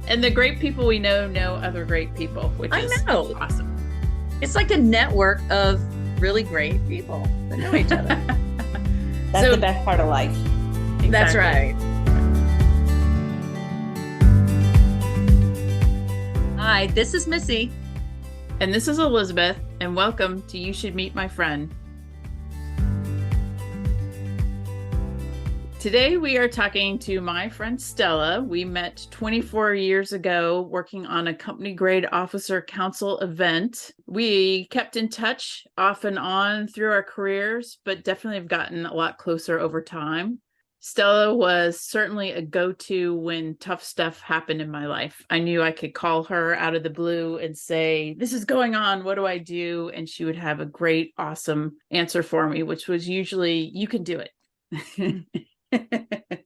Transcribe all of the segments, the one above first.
And the great people we know other great people, which I is know. awesome. It's like a network of really great people that know each other. That's the best part of life. Exactly. That's right. Hi, this is Missy. And this is Elizabeth, and welcome to You Should Meet My Friend. Today we are talking to my friend Stella. We met 24 years ago working on a company grade officer council event. We kept in touch off and on through our careers, but definitely have gotten a lot closer over time. Stella was certainly a go-to when tough stuff happened in my life. I knew I could call her out of the blue and say, "This is going on, what do I do?" And she would have a great, awesome answer for me, which was usually, "You can do it."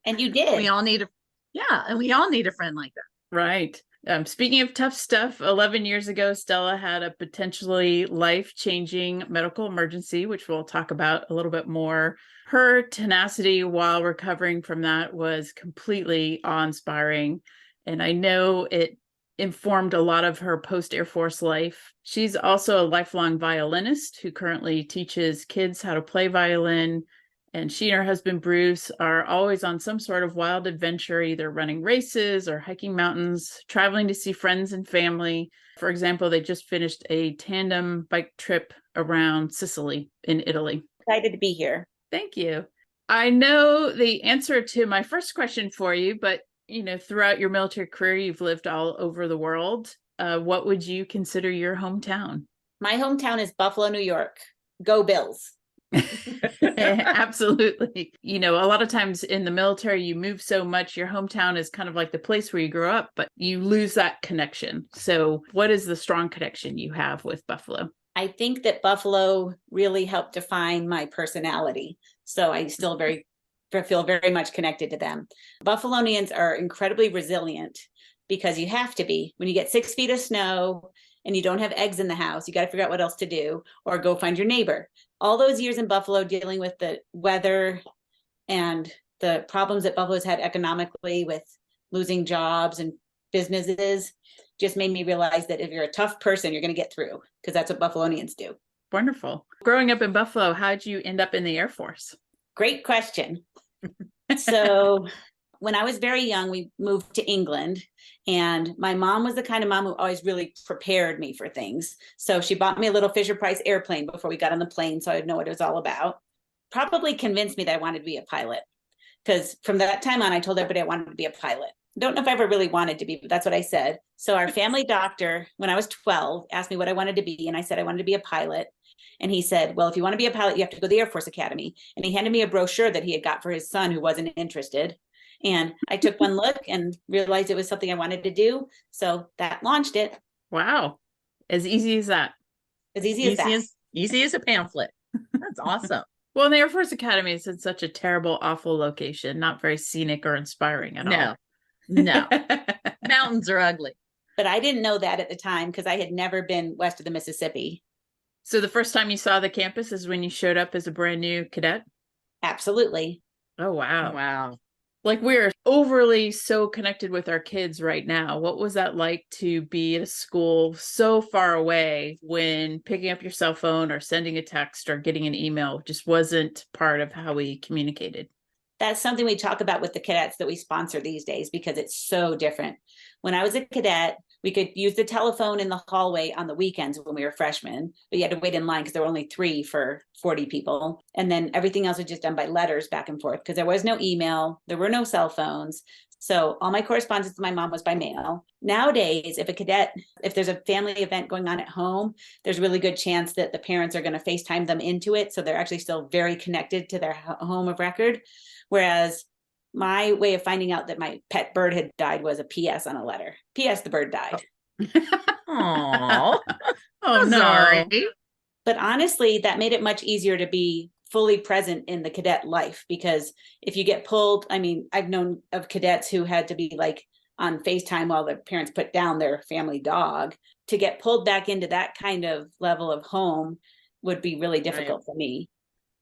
And you did. We all need a friend like that. Right. Speaking of tough stuff, 11 years ago, Stella had a potentially life-changing medical emergency, which we'll talk about a little bit more. Her tenacity while recovering from that was completely awe-inspiring, and I know it informed a lot of her post-Air Force life. She's also a lifelong violinist who currently teaches kids how to play violin. And she and her husband, Bruce, are always on some sort of wild adventure, either running races or hiking mountains, traveling to see friends and family. For example, they just finished a tandem bike trip around Sicily in Italy. Excited to be here. Thank you. I know the answer to my first question for you, but throughout your military career, you've lived all over the world. What would you consider your hometown? My hometown is Buffalo, New York. Go Bills. Absolutely. A lot of times in the military, you move so much, your hometown is kind of like the place where you grew up, but you lose that connection. So what is the strong connection you have with Buffalo? I think that Buffalo really helped define my personality. So I still feel very much connected to them. Buffalonians are incredibly resilient because you have to be. When you get 6 feet of snow and you don't have eggs in the house, you got to figure out what else to do or go find your neighbor. All those years in Buffalo dealing with the weather and the problems that Buffalo's had economically with losing jobs and businesses just made me realize that if you're a tough person, you're going to get through, because that's what Buffalonians do. Wonderful. Growing up in Buffalo, how'd you end up in the Air Force? Great question. So when I was very young, we moved to England, and my mom was the kind of mom who always really prepared me for things. So she bought me a little Fisher-Price airplane before we got on the plane, so I'd know what it was all about. Probably convinced me that I wanted to be a pilot, because from that time on, I told everybody I wanted to be a pilot. Don't know if I ever really wanted to be, but that's what I said. So our family doctor, when I was 12, asked me what I wanted to be, and I said I wanted to be a pilot. And he said, well, if you want to be a pilot, you have to go to the Air Force Academy. And he handed me a brochure that he had got for his son who wasn't interested. And I took one look and realized it was something I wanted to do. So that launched it. Wow. As easy as that. As easy as that. Easy as a pamphlet. That's awesome. Well, the Air Force Academy is in such a terrible, awful location, not very scenic or inspiring at all. No. Mountains are ugly. But I didn't know that at the time because I had never been west of the Mississippi. So the first time you saw the campus is when you showed up as a brand new cadet? Absolutely. Oh, wow. Wow. Like, we're overly so connected with our kids right now. What was that like to be at a school so far away when picking up your cell phone or sending a text or getting an email just wasn't part of how we communicated? That's something we talk about with the cadets that we sponsor these days because it's so different. When I was a cadet, we could use the telephone in the hallway on the weekends when we were freshmen, but you had to wait in line because there were only 3 for 40 people. And then everything else was just done by letters back and forth because there was no email, there were no cell phones. So all my correspondence to my mom was by mail. Nowadays, if there's a family event going on at home, there's a really good chance that the parents are going to FaceTime them into it. So they're actually still very connected to their home of record. Whereas my way of finding out that my pet bird had died was a PS on a letter. PS, the bird died. Oh, no. Sorry. But honestly, that made it much easier to be fully present in the cadet life, because if you get pulled, I've known of cadets who had to be like on FaceTime while their parents put down their family dog. To get pulled back into that kind of level of home would be really difficult for me.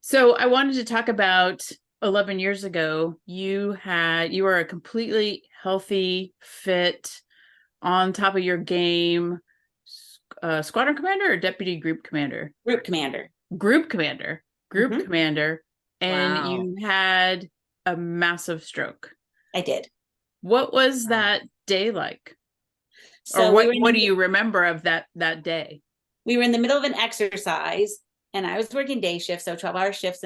So I wanted to talk about 11 years ago, you were a completely healthy, fit, on top of your game, squadron commander or deputy group commander? Group commander. Group commander. Group Mhm. commander. And Wow. you had a massive stroke. I did. What was Wow. that day like? So Or what do you remember of that day? we were in the middle of an exercise, and I was working day shifts, so 12-hour shifts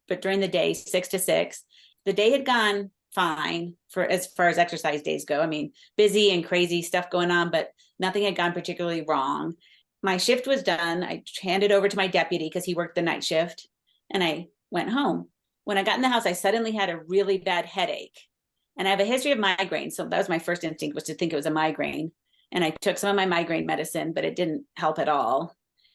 but during the day, 6 to 6. The day had gone fine for as far as exercise days go. I mean, busy and crazy stuff going on, but nothing had gone particularly wrong. My shift was done. I handed over to my deputy because he worked the night shift, and I went home. When I got in the house, I suddenly had a really bad headache. And I have a history of migraines. So that was my first instinct, was to think it was a migraine. And I took some of my migraine medicine, but it didn't help at all.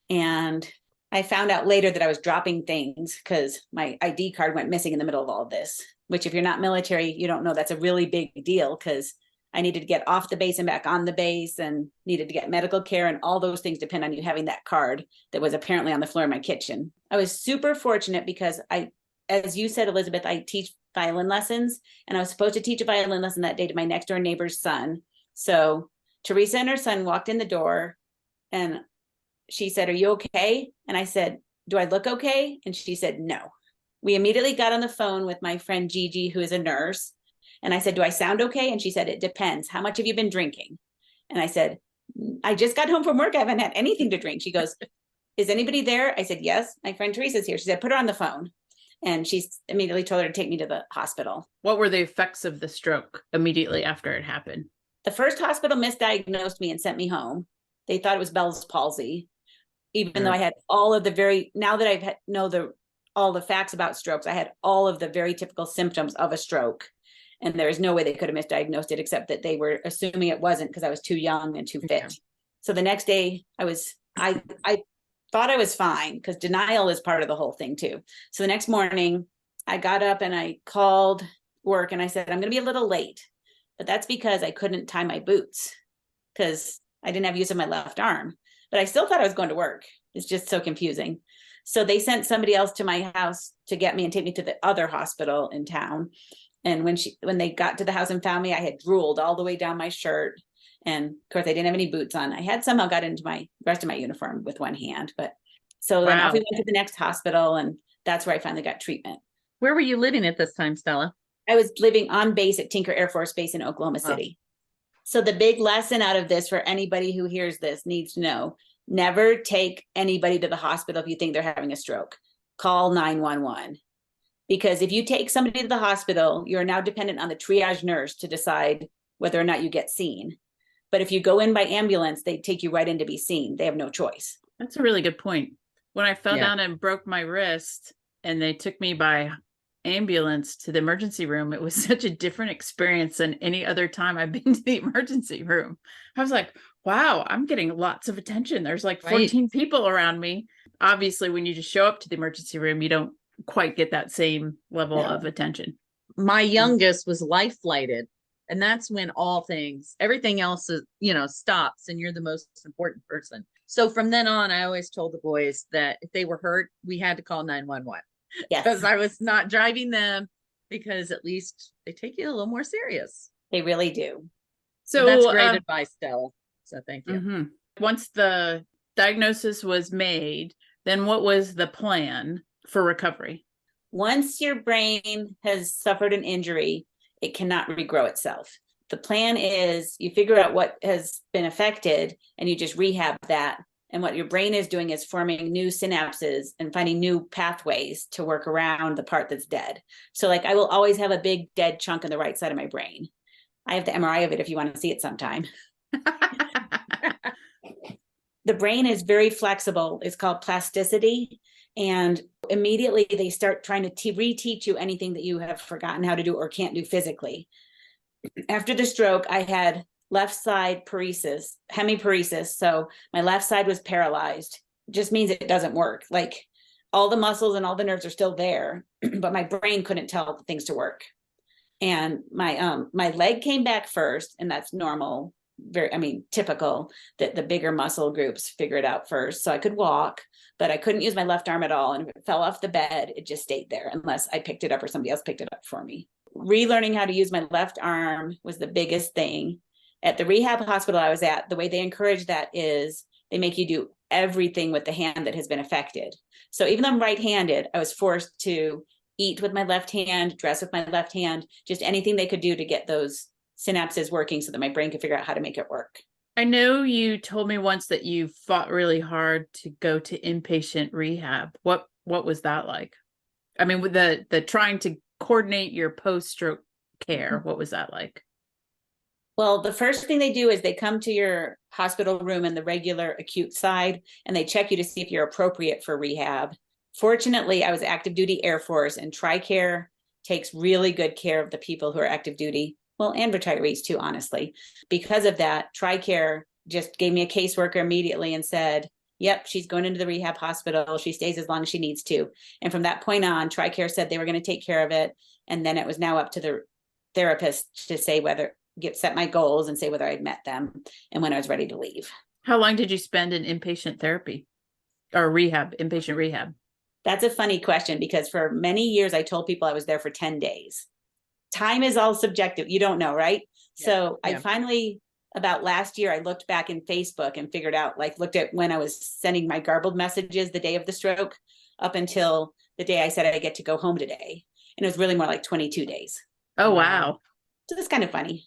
And I found out later that I was dropping things because my ID card went missing in the middle of all of this, which if you're not military, you don't know that's a really big deal, because I needed to get off the base and back on the base and needed to get medical care. And all those things depend on you having that card that was apparently on the floor of my kitchen. I was super fortunate because as you said, Elizabeth, I teach violin lessons, and I was supposed to teach a violin lesson that day to my next door neighbor's son. So Teresa and her son walked in the door, and she said, "Are you okay?" And I said, "Do I look okay?" And she said, "No." We immediately got on the phone with my friend Gigi, who is a nurse. And I said, "Do I sound okay?" And she said, "It depends. How much have you been drinking?" And I said, "I just got home from work. I haven't had anything to drink." She goes, "Is anybody there?" I said, "Yes, my friend Teresa's here." She said, "Put her on the phone." And she immediately told her to take me to the hospital. What were the effects of the stroke immediately after it happened? The first hospital misdiagnosed me and sent me home. They thought it was Bell's palsy, even though I had all of the now that I know all the facts about strokes, I had all of the very typical symptoms of a stroke. And there is no way they could have misdiagnosed it, except that they were assuming it wasn't because I was too young and too fit. So the next day I thought I was fine, because denial is part of the whole thing too. So the next morning I got up and I called work and I said, "I'm going to be a little late," but that's because I couldn't tie my boots because I didn't have use of my left arm, but I still thought I was going to work. It's just so confusing. So they sent somebody else to my house to get me and take me to the other hospital in town. And when they got to the house and found me, I had drooled all the way down my shirt. And of course, I didn't have any boots on. I had somehow got into my rest of my uniform with one hand. But so then off we went to the next hospital, and that's where I finally got treatment. Where were you living at this time, Stella? I was living on base at Tinker Air Force Base in Oklahoma City. So the big lesson out of this for anybody who hears this needs to know: never take anybody to the hospital if you think they're having a stroke. Call 911. Because if you take somebody to the hospital, you're now dependent on the triage nurse to decide whether or not you get seen. But if you go in by ambulance, they take you right in to be seen. They have no choice. That's a really good point. When I fell down and broke my wrist and they took me by ambulance to the emergency room, it was such a different experience than any other time I've been to the emergency room. I was like, wow, I'm getting lots of attention. There's like 14 people around me. Obviously, when you just show up to the emergency room, you don't quite get that same level of attention. My youngest was life flighted, and that's when everything else is, stops, and you're the most important person. So from then on, I always told the boys that if they were hurt, we had to call 911. Yes. Because I was not driving them, because at least they take you a little more serious. They really do. So that's great advice, Stella. So thank you. Mm-hmm. Once the diagnosis was made, then what was the plan for recovery? Once your brain has suffered an injury, it cannot regrow itself. The plan is you figure out what has been affected and you just rehab that. And what your brain is doing is forming new synapses and finding new pathways to work around the part that's dead. So like I will always have a big dead chunk on the right side of my brain. I have the MRI of it if you want to see it sometime. The brain is very flexible. It's called plasticity. And immediately they start trying to reteach you anything that you have forgotten how to do or can't do physically. After the stroke, I had left side paresis, hemiparesis. So my left side was paralyzed. It just means it doesn't work. Like all the muscles and all the nerves are still there, but my brain couldn't tell things to work. And my leg came back first, and that's normal. Typical that the bigger muscle groups figure it out first. So I could walk, but I couldn't use my left arm at all. And if it fell off the bed, it just stayed there unless I picked it up or somebody else picked it up for me. Relearning how to use my left arm was the biggest thing. At the rehab hospital I was at, the way they encourage that is they make you do everything with the hand that has been affected. So even though I'm right-handed, I was forced to eat with my left hand, dress with my left hand, just anything they could do to get those synapses working so that my brain could figure out how to make it work. I know you told me once that you fought really hard to go to inpatient rehab. What was that like? I mean, with the trying to coordinate your post-stroke care, what was that like? Well, the first thing they do is they come to your hospital room in the regular acute side, and they check you to see if you're appropriate for rehab. Fortunately, I was active duty Air Force, and TRICARE takes really good care of the people who are active duty. Well, and retirees too, honestly. Because of that, TRICARE just gave me a caseworker immediately and said, yep, she's going into the rehab hospital. She stays as long as she needs to. And from that point on, TRICARE said they were going to take care of it. And then it was now up to the therapist to say whether set my goals and say whether I'd met them and when I was ready to leave. How long did you spend in inpatient therapy or rehab, inpatient rehab? That's a funny question because for many years I told people I was there for 10 days. Time is all subjective. You don't know, right? Yeah. So I finally, about last year, I looked back in Facebook and figured out, looked at when I was sending my garbled messages the day of the stroke up until the day I said I get to go home today. And it was really more like 22 days. Oh, wow. So that's kind of funny.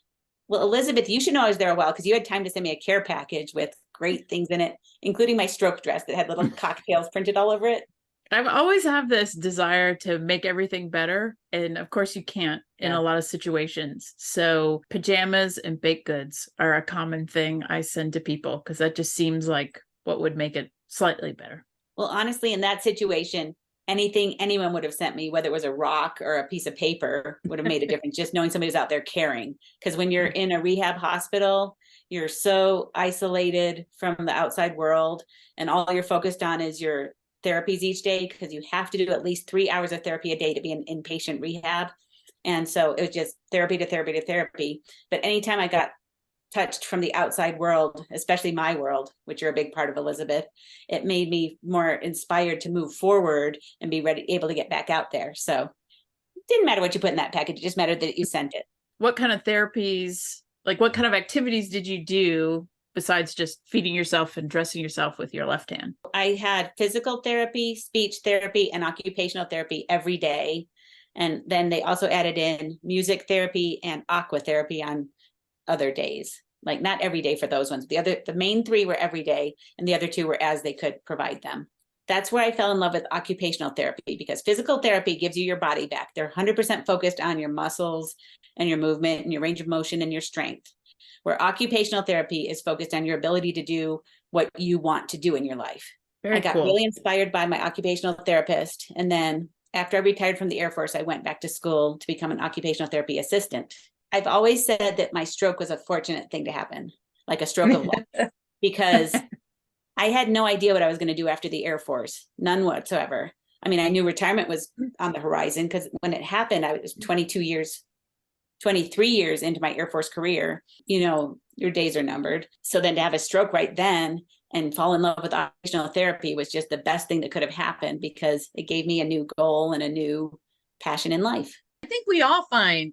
Well, Elizabeth, you should know I was there a while because you had time to send me a care package with great things in it, including my stroke dress that had little cocktails printed all over it. I've always have this desire to make everything better. And of course you can't in a lot of situations. So pajamas and baked goods are a common thing I send to people because that just seems like what would make it slightly better. Well, honestly, in that situation, anything anyone would have sent me, whether it was a rock or a piece of paper, would have made a difference. Just knowing somebody was out there caring. Because when you're in a rehab hospital, you're so isolated from the outside world, and all you're focused on is your therapies each day, because you have to do at least 3 hours of therapy a day to be in inpatient rehab. And so it was just therapy to therapy to therapy. But anytime I got touched from the outside world, especially my world, which you're a big part of, Elizabeth, it made me more inspired to move forward and be able to get back out there. So it didn't matter what you put in that package. It just mattered that you sent it. What kind of therapies, what kind of activities did you do besides just feeding yourself and dressing yourself with your left hand? I had physical therapy, speech therapy, and occupational therapy every day. And then they also added in music therapy and aqua therapy on other days. Not every day for those ones. The main 3 were every day, and the other 2 were as they could provide them. That's where I fell in love with occupational therapy, because physical therapy gives you your body back. They're 100% focused on your muscles and your movement and your range of motion and your strength, where occupational therapy is focused on your ability to do what you want to do in your life. I got really inspired by my occupational therapist. And then after I retired from the Air Force, I went back to school to become an occupational therapy assistant. I've always said that my stroke was a fortunate thing to happen, like a stroke of luck, because I had no idea what I was going to do after the Air Force, none whatsoever. I mean, I knew retirement was on the horizon because when it happened, I was 23 years into my Air Force career. Your days are numbered. So then to have a stroke right then and fall in love with occupational therapy was just the best thing that could have happened, because it gave me a new goal and a new passion in life. I think we all find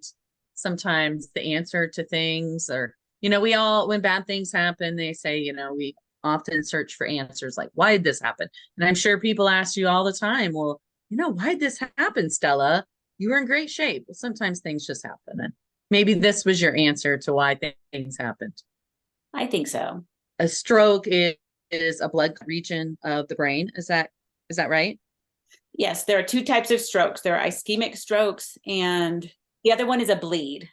sometimes the answer to things, or, we all, when bad things happen, they say, we often search for answers like, why did this happen? And I'm sure people ask you all the time, well, why did this happen, Stella? You were in great shape. Well, sometimes things just happen. And maybe this was your answer to why things happened. I think so. A stroke is a blood region of the brain. Is that right? Yes, there are 2 types of strokes. There are ischemic strokes, and the other one is a bleed.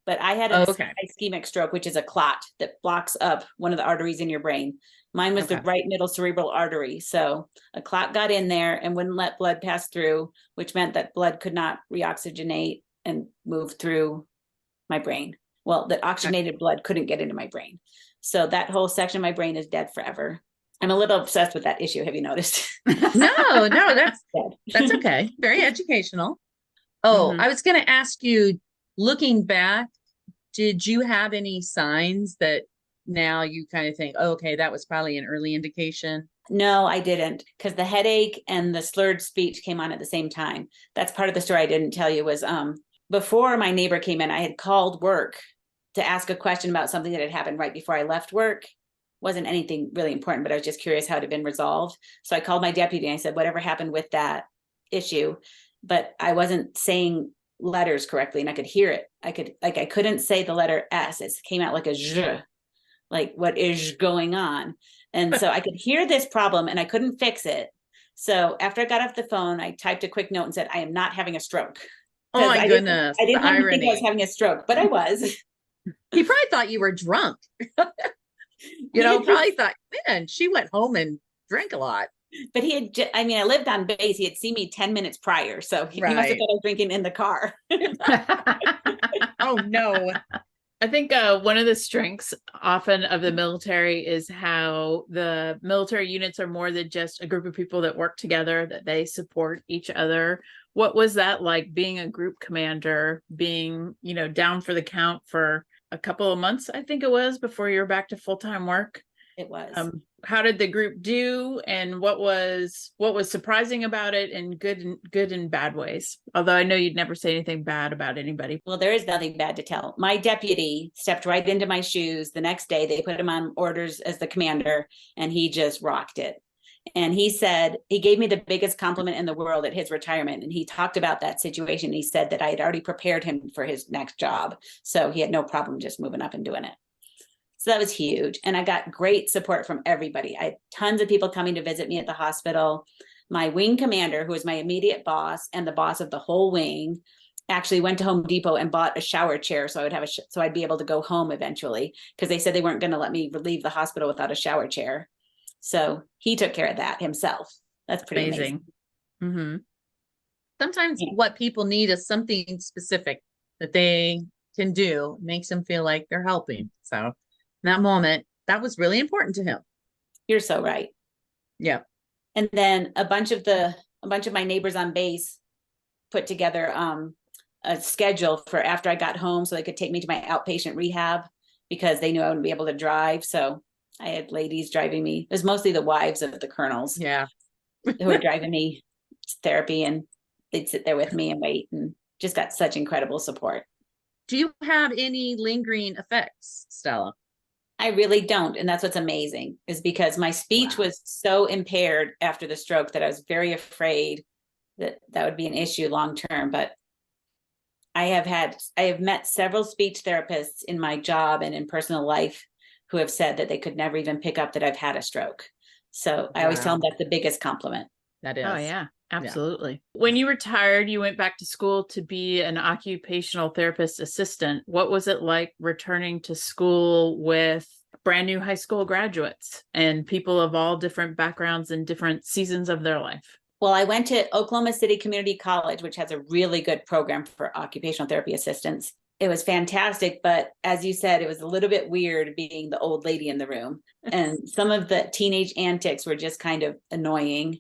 But I had an ischemic stroke, which is a clot that blocks up one of the arteries in your brain. Mine was the right middle cerebral artery. So a clot got in there and wouldn't let blood pass through, which meant that blood could not reoxygenate and move through my brain. Well, that oxygenated blood couldn't get into my brain. So that whole section of my brain is dead forever. I'm a little obsessed with that issue. Have you noticed? No, that's okay. Very educational. Oh, I was going to ask you, looking back, did you have any signs that now you kind of think, oh, okay, that was probably an early indication? No, I didn't, because the headache and the slurred speech came on at the same time. That's part of the story I didn't tell you was before my neighbor came in, I had called work to ask a question about something that had happened right before I left work. Wasn't anything really important, but I was just curious how it had been resolved. So I called my deputy and I said, whatever happened with that issue, but I wasn't saying letters correctly and I could hear it. I couldn't say the letter S. It came out like a zh, like what is going on? And so I could hear this problem and I couldn't fix it. So after I got off the phone, I typed a quick note and said, I am not having a stroke. Oh my goodness. I didn't the want him to think I was irony. having a stroke, but I was. He probably thought you were drunk. Probably thought, man, she went home and drank a lot. But he had, I lived on base. He had seen me 10 minutes prior. So he must have Right. thought I was drinking in the car. Oh no. I think one of the strengths often of the military is how the military units are more than just a group of people that work together, that they support each other. What was that like being a group commander, being, down for the count for a couple of months, I think it was, before you were back to full-time work? It was. How did the group do, and what was surprising about it in good and bad ways? Although I know you'd never say anything bad about anybody. Well, there is nothing bad to tell. My deputy stepped right into my shoes the next day. They put him on orders as the commander, and he just rocked it. And he said, he gave me the biggest compliment in the world at his retirement. And he talked about that situation. He said that I had already prepared him for his next job. So he had no problem just moving up and doing it. So that was huge. And I got great support from everybody. I had tons of people coming to visit me at the hospital. My wing commander, who was my immediate boss and the boss of the whole wing, actually went to Home Depot and bought a shower chair so I would have so I'd be able to go home eventually, because they said they weren't going to let me leave the hospital without a shower chair. So he took care of that himself. That's pretty amazing. Mm-hmm. Sometimes what people need is something specific that they can do, makes them feel like they're helping. So in that moment, that was really important to him. You're so right. Yeah. And then a bunch of my neighbors on base put together a schedule for after I got home so they could take me to my outpatient rehab, because they knew I wouldn't be able to drive. So I had ladies driving me. It was mostly the wives of the colonels. Yeah. Who were driving me to therapy, and they'd sit there with me and wait, and just got such incredible support. Do you have any lingering effects, Stella? I really don't. And that's what's amazing, is because my speech was so impaired after the stroke that I was very afraid that would be an issue long term. But I have met several speech therapists in my job and in personal life who have said that they could never even pick up that I've had a stroke. So I always tell them that's the biggest compliment. That is. Oh, yeah, absolutely. Yeah. When you retired, you went back to school to be an occupational therapist assistant. What was it like returning to school with brand new high school graduates and people of all different backgrounds and different seasons of their life? Well, I went to Oklahoma City Community College, which has a really good program for occupational therapy assistants. It was fantastic, but as you said, it was a little bit weird being the old lady in the room. And some of the teenage antics were just kind of annoying.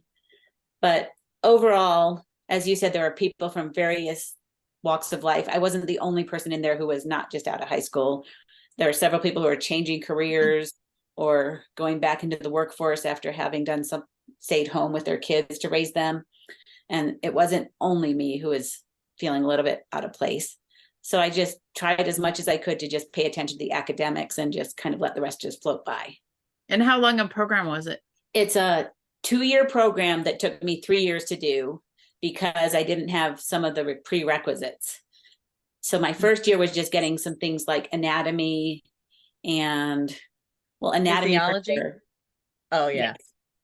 But overall, as you said, there were people from various walks of life. I wasn't the only person in there who was not just out of high school. There were several people who were changing careers or going back into the workforce after having stayed home with their kids to raise them. And it wasn't only me who was feeling a little bit out of place. So I just tried as much as I could to just pay attention to the academics and just kind of let the rest just float by. And how long a program was it? It's a 2-year program that took me 3 years to do because I didn't have some of the prerequisites. So my first year was just getting some things like anatomy and anatomy. Physiology? Oh, yeah. Yes.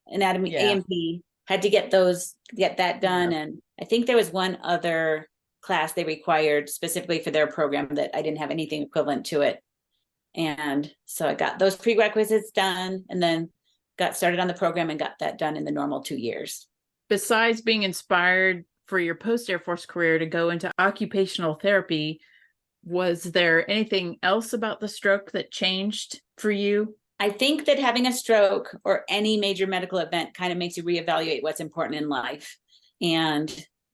Anatomy, Yeah. A&P, had to get that done. Yeah. And I think there was one other class they required specifically for their program that I didn't have anything equivalent to it. And so I got those prerequisites done and then got started on the program and got that done in the normal 2 years. Besides being inspired for your post-Air Force career to go into occupational therapy, was there anything else about the stroke that changed for you? I think that having a stroke or any major medical event kind of makes you reevaluate what's important in life. And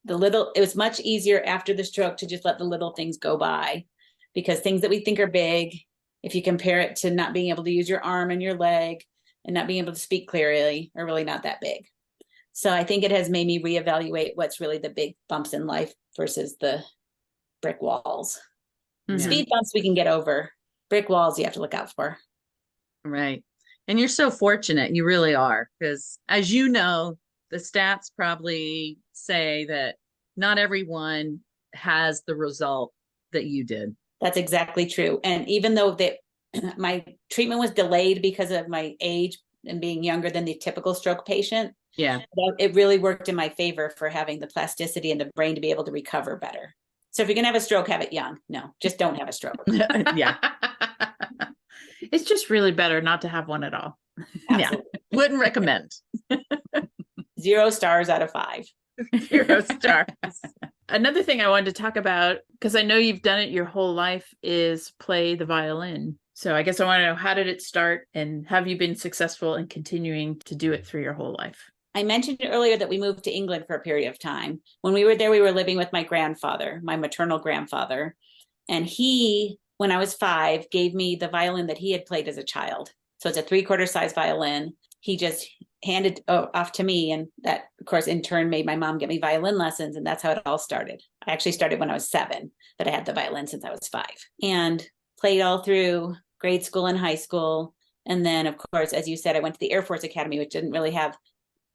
it was much easier after the stroke to just let the little things go by, because things that we think are big, if you compare it to not being able to use your arm and your leg and not being able to speak clearly, are really not that big. So I think it has made me reevaluate what's really the big bumps in life versus the brick walls. Mhm. Speed bumps we can get over. brick walls you have to look out for. Right. And you're so fortunate. You really are. Because as you know, the stats probably say that not everyone has the result that you did. That's exactly true. And even though that my treatment was delayed because of my age and being younger than the typical stroke patient, Yeah. it really worked in my favor for having the plasticity in the brain to be able to recover better. So if you're going to have a stroke, have it young. No, just don't have a stroke. Yeah. It's just really better not to have one at all. Absolutely. Yeah. Wouldn't recommend. 0 stars out of 5. 0 stars. Another thing I wanted to talk about, because I know you've done it your whole life, is play the violin. So I guess I want to know, how did it start, and have you been successful in continuing to do it through your whole life? I mentioned earlier that we moved to England for a period of time. When we were there, we were living with my grandfather, my maternal grandfather. And he, when I was 5, gave me the violin that he had played as a child. So it's a 3/4 size violin. He just handed off to me. And that, of course, in turn made my mom get me violin lessons. And that's how it all started. I actually started when I was 7, but I had the violin since I was 5. And played all through grade school and high school. And then, of course, as you said, I went to the Air Force Academy, which didn't really have,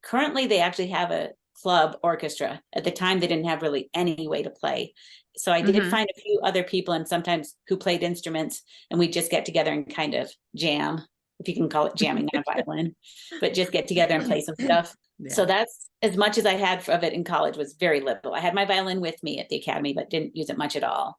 currently they actually have a club orchestra. At the time, they didn't have really any way to play. So I did find a few other people, and sometimes who played instruments, and we'd just get together and kind of jam, if you can call it jamming on a violin, but just get together and play some stuff. Yeah. So that's as much as I had of it in college. Was very little. I had my violin with me at the academy, but didn't use it much at all.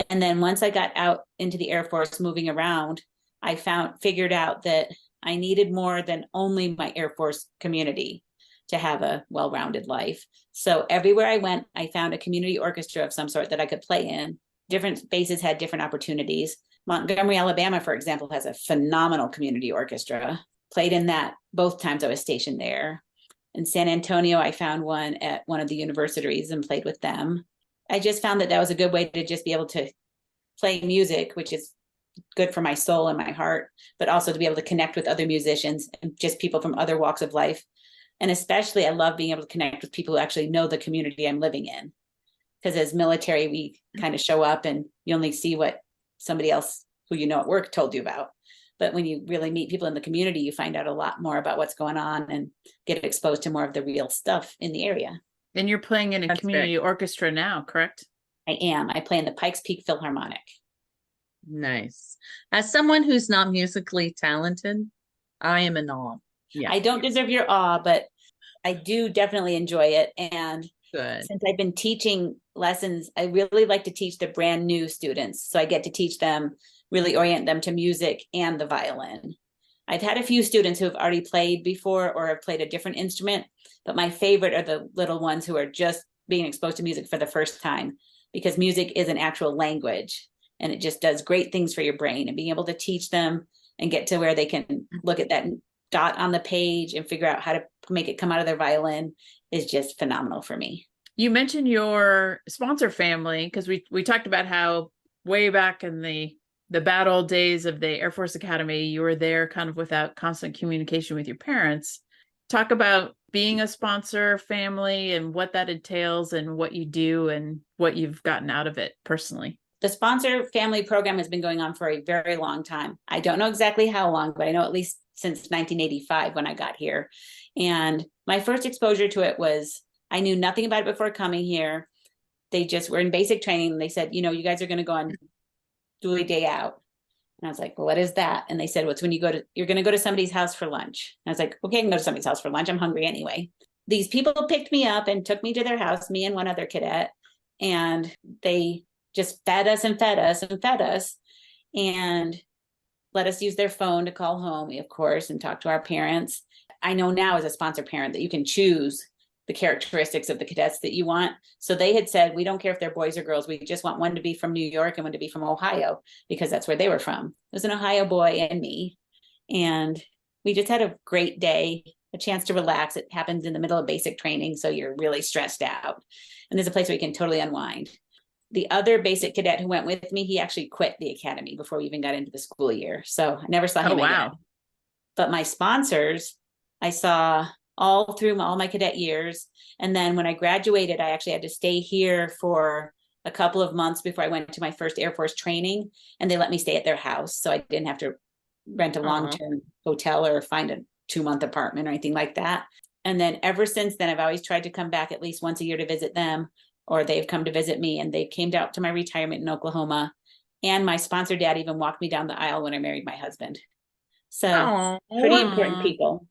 And then once I got out into the Air Force, moving around, I figured out that I needed more than only my Air Force community to have a well-rounded life. So everywhere I went, I found a community orchestra of some sort that I could play in. Different bases had different opportunities. Montgomery, Alabama, for example, has a phenomenal community orchestra. Played in that both times I was stationed there. In San Antonio, I found one at one of the universities and played with them. I just found that was a good way to just be able to play music, which is good for my soul and my heart, but also to be able to connect with other musicians and just people from other walks of life. And especially, I love being able to connect with people who actually know the community I'm living in. Because as military, we kind of show up and you only see what somebody else who you know at work told you about. But when you really meet people in the community, you find out a lot more about what's going on and get exposed to more of the real stuff in the area. And you're playing in a community orchestra now, correct? I am. I play in the Pikes Peak Philharmonic. Nice. As someone who's not musically talented, I am in awe. Yeah. I don't deserve your awe, but I do definitely enjoy it. And since I've been teaching lessons, I really like to teach the brand new students. So I get to teach them, really orient them to music and the violin. I've had a few students who have already played before or have played a different instrument, but my favorite are the little ones who are just being exposed to music for the first time, because music is an actual language and it just does great things for your brain. And being able to teach them and get to where they can look at that dot on the page and figure out how to make it come out of their violin is just phenomenal for me. You mentioned your sponsor family, because we talked about how way back in the bad old days of the Air Force Academy, you were there kind of without constant communication with your parents. Talk about being a sponsor family and what that entails and what you do and what you've gotten out of it personally. The sponsor family program has been going on for a very long time. I don't know exactly how long, but I know at least since 1985 when I got here. And my first exposure to it was, I knew nothing about it before coming here. They just were in basic training. And they said, you guys are going to go on dually day out. And I was like, well, what is that? And they said, well, it's when you're going to go to somebody's house for lunch. And I was like, okay, I can go to somebody's house for lunch. I'm hungry anyway. These people picked me up and took me to their house, me and one other cadet. And they just fed us and fed us and fed us and let us use their phone to call home, of course, and talk to our parents. I know now as a sponsor parent that you can choose the characteristics of the cadets that you want. So they had said, we don't care if they're boys or girls. We just want one to be from New York and one to be from Ohio, because that's where they were from. There's an Ohio boy and me. And we just had a great day, a chance to relax. It happens in the middle of basic training, so you're really stressed out. And there's a place where you can totally unwind. The other basic cadet who went with me, he actually quit the academy before we even got into the school year. So I never saw him again. But my sponsors, I saw all through all my cadet years. And then when I graduated, I actually had to stay here for a couple of months before I went to my first Air Force training, and they let me stay at their house. So I didn't have to rent a long-term hotel or find a 2-month apartment or anything like that. And then ever since then, I've always tried to come back at least once a year to visit them, or they've come to visit me, and they came out to my retirement in Oklahoma. And my sponsor dad even walked me down the aisle when I married my husband. So pretty important people.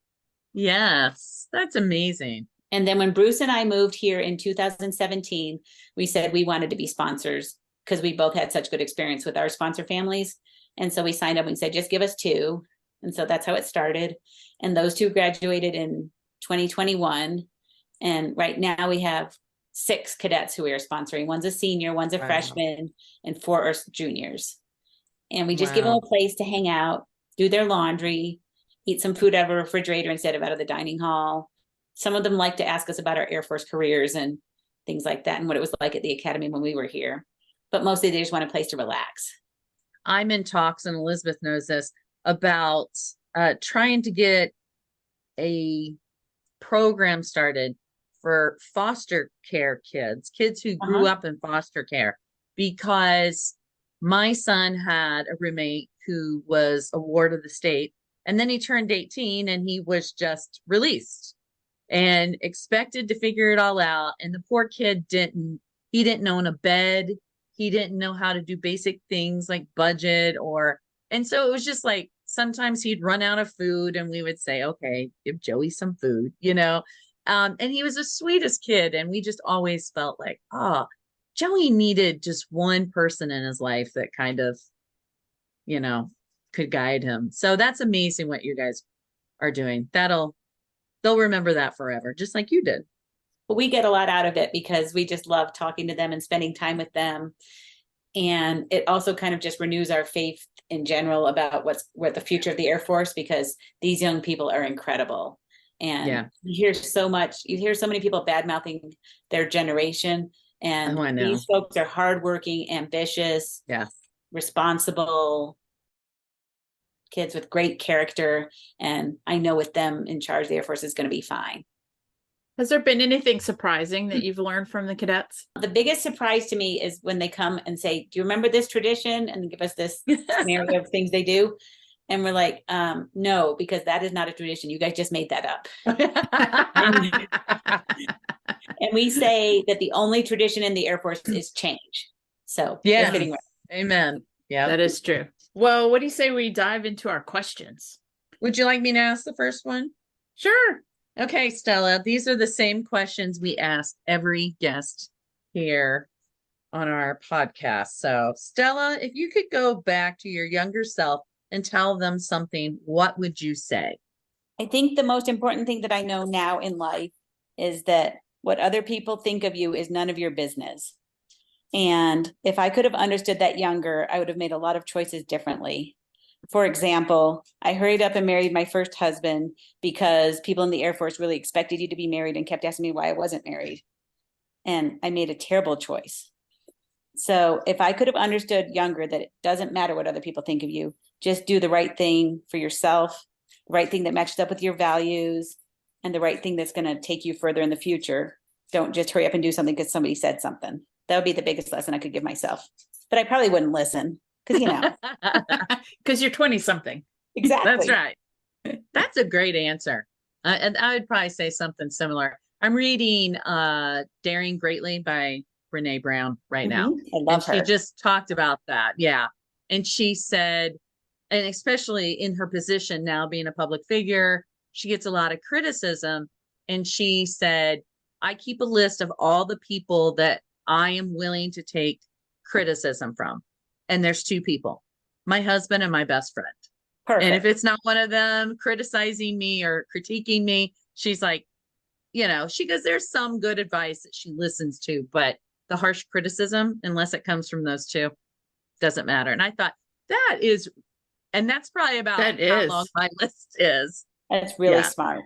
Yes, that's amazing. And then when Bruce and I moved here in 2017, we said we wanted to be sponsors because we both had such good experience with our sponsor families. And so we signed up and said, just give us 2. And so that's how it started. And those 2 graduated in 2021. And right now we have 6 cadets who we are sponsoring. One's a senior, one's a freshman, and 4 are juniors. And we just give them a place to hang out, do their laundry, eat some food out of a refrigerator instead of out of the dining hall. Some of them like to ask us about our Air Force careers and things like that and what it was like at the academy when we were here. But mostly they just want a place to relax. I'm in talks, and Elizabeth knows this, about trying to get a program started for foster care kids who grew up in foster care, because my son had a roommate who was a ward of the state, and then he turned 18 and he was just released and expected to figure it all out. And the poor kid didn't own a bed. He didn't know how to do basic things like budget and so it was just like, sometimes he'd run out of food and we would say, okay, give Joey some food, and he was the sweetest kid. And we just always felt like, Joey needed just one person in his life that kind of, could guide him. So that's amazing what you guys are doing. They'll remember that forever, just like you did. But we get a lot out of it because we just love talking to them and spending time with them. And it also kind of just renews our faith in general about what the future of the Air Force, because these young people are incredible. And you hear so many people bad mouthing their generation. And these folks are hardworking, ambitious, responsible kids with great character. And I know with them in charge, the Air Force is going to be fine. Has there been anything surprising that you've learned from the cadets? The biggest surprise to me is when they come and say, do you remember this tradition? And give us this scenario of things they do. And we're like, no, because that is not a tradition. You guys just made that up. And we say that the only tradition in the Air Force is change. So yeah, getting right. Amen. Yeah, that is true. Well, what do you say we dive into our questions? Would you like me to ask the first one? Sure. Okay, Stella, these are the same questions we ask every guest here on our podcast. So, Stella, if you could go back to your younger self and tell them something, what would you say? I think the most important thing that I know now in life is that what other people think of you is none of your business. And if I could have understood that younger, I would have made a lot of choices differently. For example, I hurried up and married my first husband because people in the Air Force really expected you to be married and kept asking me why I wasn't married. And I made a terrible choice. So if I could have understood younger that it doesn't matter what other people think of you, just do the right thing for yourself, the right thing that matches up with your values, and the right thing that's going to take you further in the future. Don't just hurry up and do something because somebody said something. That would be the biggest lesson I could give myself. But I probably wouldn't listen. Because you're 20 something. Exactly. That's right. That's a great answer. And I would probably say something similar. I'm reading Daring Greatly by Brene Brown right now. I love her. She just talked about that. Yeah. And she said, and especially in her position now being a public figure, she gets a lot of criticism. And she said, I keep a list of all the people that I am willing to take criticism from. And there's 2 people, my husband and my best friend. Perfect. And if it's not one of them criticizing me or critiquing me, she's like, she goes, there's some good advice that she listens to, but the harsh criticism, unless it comes from those 2, doesn't matter. And I thought that's probably about how long my list is. That's really smart.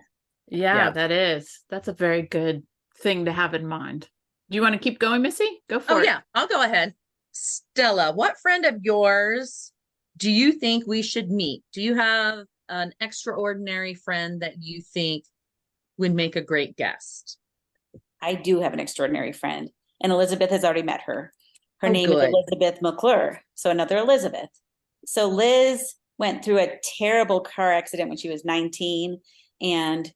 Yeah, that is. That's a very good thing to have in mind. Do you want to keep going, Missy? Go for it. Oh, yeah, I'll go ahead. Stella, what friend of yours do you think we should meet? Do you have an extraordinary friend that you think would make a great guest? I do have an extraordinary friend, and Elizabeth has already met her. Her Oh, name is good. Elizabeth McClure. So another Elizabeth. So Liz went through a terrible car accident when she was 19. And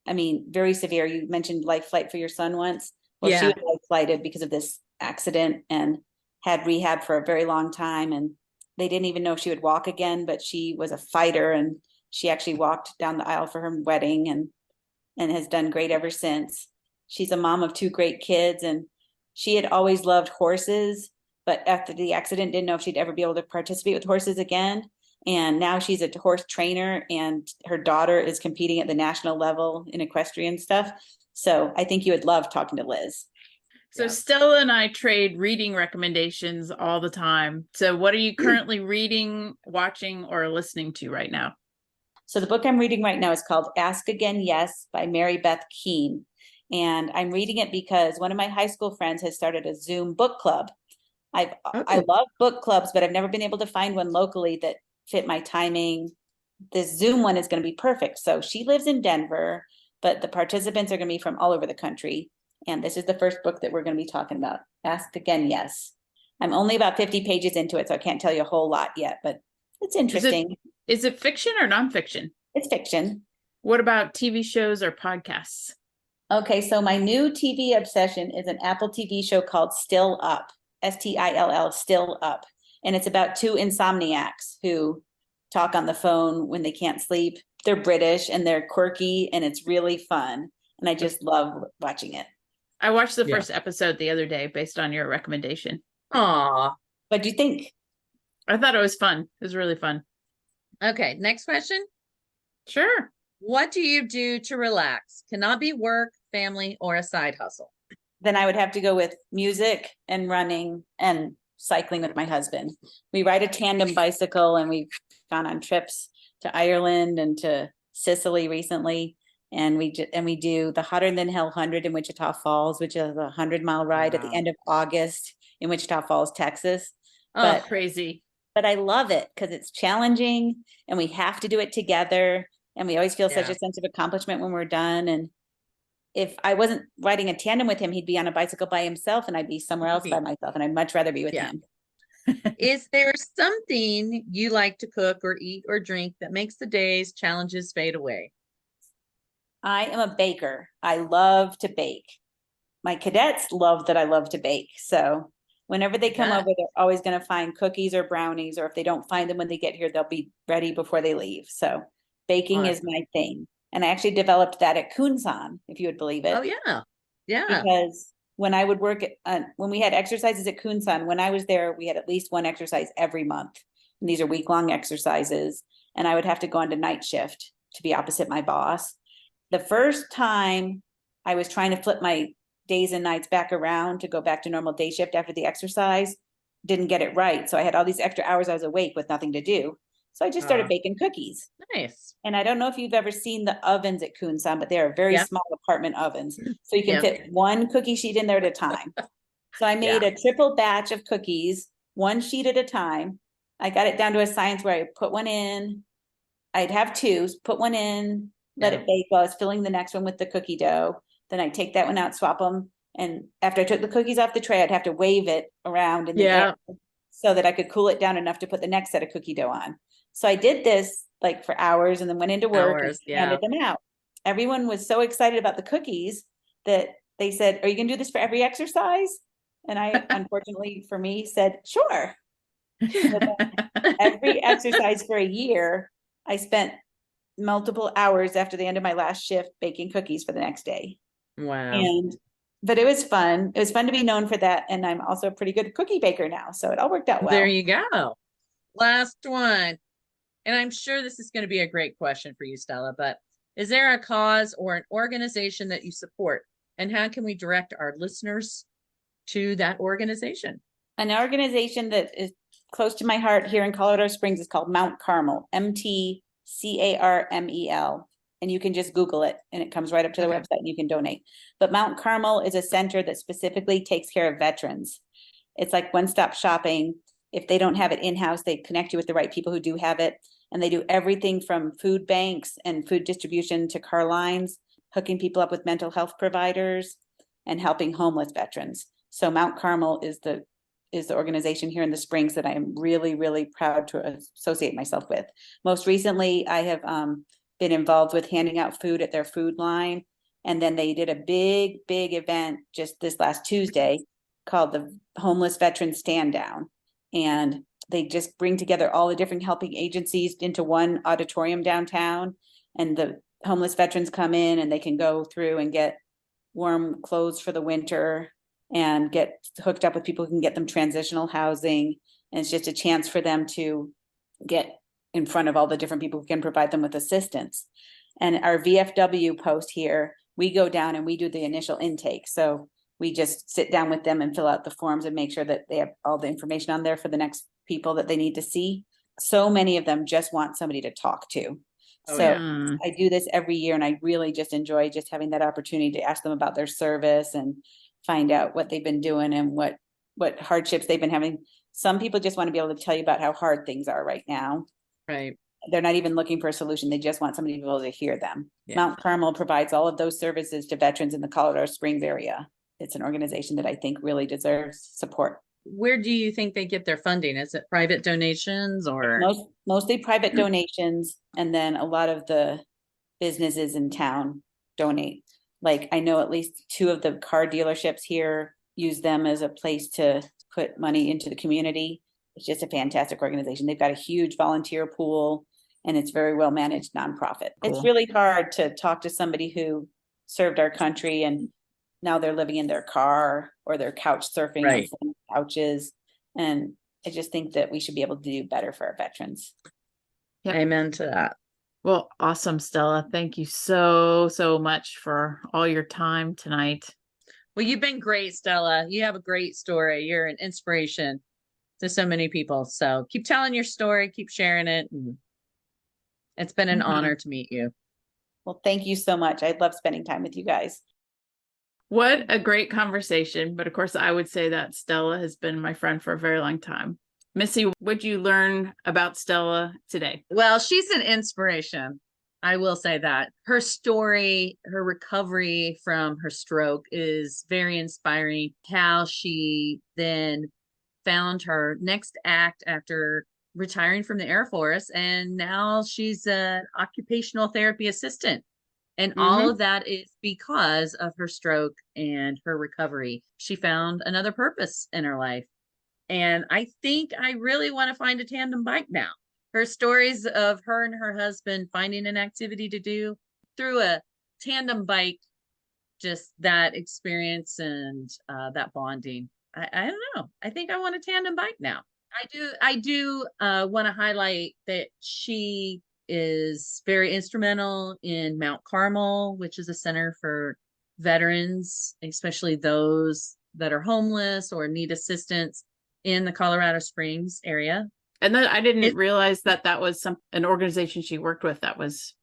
I mean, very severe. You mentioned life flight for your son once. Well, she Yeah. was life flighted because of this accident and had rehab for a very long time. And they didn't even know if she would walk again, but she was a fighter and she actually walked down the aisle for her wedding and has done great ever since. She's a mom of two great kids and she had always loved horses, but after the accident didn't know if she'd ever be able to participate with horses again. And now she's a horse trainer and her daughter is competing at the national level in equestrian stuff. So I think you would love talking to Liz. So Yeah. Stella and I trade reading recommendations all the time. So what are you currently reading, watching, or listening to right now? So the book I'm reading right now is called Ask Again Yes by Mary Beth Keane. And I'm reading it because one of my high school friends has started a Zoom book club. I Oh, love book clubs, but I've never been able to find one locally that fit my timing. This Zoom one is going to be perfect. So she lives in Denver, but the participants are going to be from all over the country. And this is the first book that we're going to be talking about. Ask Again Yes. I'm only about 50 pages into it, so I can't tell you a whole lot yet, but it's Is it interesting. is it fiction or nonfiction? It's fiction. What about TV shows or podcasts? Okay, so my new TV obsession is an Apple TV show called Still Up, Still, Still Up. And it's about two insomniacs who talk on the phone when they can't sleep. They're British and they're quirky and it's really fun. And I just love watching it. I watched the Yeah. first episode the other day based on your recommendation. aw. What do you think? I thought it was fun. It was really fun. Okay, next question. Sure. What do you do to relax? Cannot be work, family, or a side hustle. Then I would have to go with music and running and cycling with my husband. We ride a tandem bicycle and we've gone on trips to Ireland and to Sicily recently. And we do the Hotter Than Hell 100 in Wichita Falls, which is a 100-mile ride at the Wow. end of August in Wichita Falls, Texas. Oh, But Crazy. but I love it because it's challenging and we have to do it together. And we always feel such Yeah. a sense of accomplishment when we're done. And if I wasn't riding a tandem with him, he'd be on a bicycle by himself and I'd be somewhere else by myself. And I'd much rather be with Yeah. him. Is there something you like to cook or eat or drink that makes the day's challenges fade away? I am a baker. I love to bake. My cadets love that I love to bake. So whenever they come Yeah. over, they're always going to find cookies or brownies, or if they don't find them when they get here, they'll be ready before they leave. So baking is Awesome. my thing. And I actually developed that at Kunsan, if you would believe it. Oh, yeah. Yeah. Because when I would work at, when we had exercises at Kunsan, when I was there, we had at least one exercise every month. And these are week-long exercises. And I would have to go on to night shift to be opposite my boss. The first time I was trying to flip my days and nights back around to go back to normal day shift after the exercise, didn't get it right. So I had all these extra hours I was awake with nothing to do. So I just started baking cookies. Nice. And I don't know if you've ever seen the ovens at Kunsan, but they are very Yeah. small apartment ovens. So you can Yeah. fit one cookie sheet in there at a time. So I made a triple batch of cookies, one sheet at a time. I got it down to a science where I put one in, I'd have two, put one in, let Yeah. it bake while I was filling the next one with the cookie dough. Then I'd take that one out, swap them. And after I took the cookies off the tray, I'd have to wave it around in the Yeah. air so that I could cool it down enough to put the next set of cookie dough on. So I did this like for hours and then went into work Hours, and handed them out. Everyone was so excited about the cookies that they said, "Are you going to do this for every exercise?" And I, unfortunately for me, said, "Sure." So then every exercise for a year, I spent multiple hours after the end of my last shift baking cookies for the next day. Wow. But it was fun. It was fun to be known for that. And I'm also a pretty good cookie baker now. So it all worked out well. There you go. Last one. And I'm sure this is going to be a great question for you, Stella, but is there a cause or an organization that you support? And how can we direct our listeners to that organization? An organization that is close to my heart here in Colorado Springs is called Mount Carmel, MTCARMEL. And you can just Google it and it comes right up to the website and you can donate. But Mount Carmel is a center that specifically takes care of veterans. It's like one-stop shopping. If they don't have it in-house, they connect you with the right people who do have it. And they do everything from food banks and food distribution to car lines, hooking people up with mental health providers and helping homeless veterans. So Mount Carmel is the is the organization here in the Springs that I am really, really proud to associate myself with. Most recently, I have been involved with handing out food at their food line. And then they did a big event just this last Tuesday called the Homeless Veteran Stand Down. And they just bring together all the different helping agencies into one auditorium downtown. And the homeless veterans come in and they can go through and get warm clothes for the winter and get hooked up with people who can get them transitional housing. And it's just a chance for them to get in front of all the different people who can provide them with assistance. And our VFW post here, we go down and we do the initial intake. So we just sit down with them and fill out the forms and make sure that they have all the information on there for the next people that they need to see. So many of them just want somebody to talk to. Oh, So yeah. I do this every year, and I really just enjoy just having that opportunity to ask them about their service and find out what they've been doing and what hardships they've been having. Some people just want to be able to tell you about how hard things are right now. Right. They're not even looking for a solution. They just want somebody to be able to hear them. Yeah. Mount Carmel provides all of those services to veterans in the Colorado Springs area. It's an organization that I think really deserves support. Where do you think they get their funding? Is it private donations or? Mostly private donations, and then a lot of the businesses in town donate. Like I know at least 2 of the car dealerships here use them as a place to put money into the community. It's just a fantastic organization. They've got a huge volunteer pool, and it's very well managed nonprofit. Cool. It's really hard to talk to somebody who served our country and now they're living in their car or they're couch surfing Right. on couches. And I just think that we should be able to do better for our veterans. Yep. Amen to that. Well, awesome, Stella. Thank you so much for all your time tonight. Well, you've been great, Stella. You have a great story. You're an inspiration to so many people. So keep telling your story, keep sharing it. And it's been an Mhm. honor to meet you. Well, thank you so much. I love spending time with you guys. What a great conversation. But of course, I would say that Stella has been my friend for a very long time. Missy, what'd you learn about Stella today? Well, she's an inspiration. I will say that. Her story, her recovery from her stroke is very inspiring. How she then found her next act after retiring from the Air Force, and now she's an occupational therapy assistant. And all of that is because of her stroke and her recovery. She found another purpose in her life. And I think I really want to find a tandem bike now. Her stories of her and her husband finding an activity to do through a tandem bike, just that experience and that bonding. I don't know. I think I want a tandem bike now. I do want to highlight that she is very instrumental in Mount Carmel, which is a center for veterans, especially those that are homeless or need assistance in the Colorado Springs area. And then I didn't realize that was an organization she worked with. That was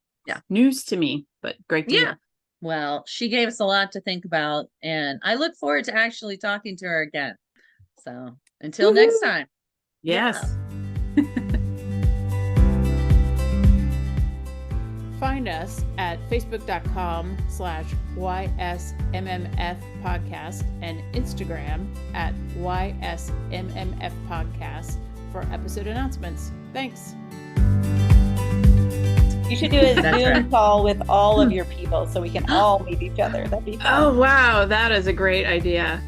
news to me, but great to hear. Well, she gave us a lot to think about, and I look forward to actually talking to her again. So until next time. Yes. Find us at facebook.com/YSMMF podcast and Instagram at YSMMF podcast for episode announcements. Thanks. You should do a That's Zoom right. call with all of your people so we can all meet each other. That'd be fun. Oh, wow. That is a great idea.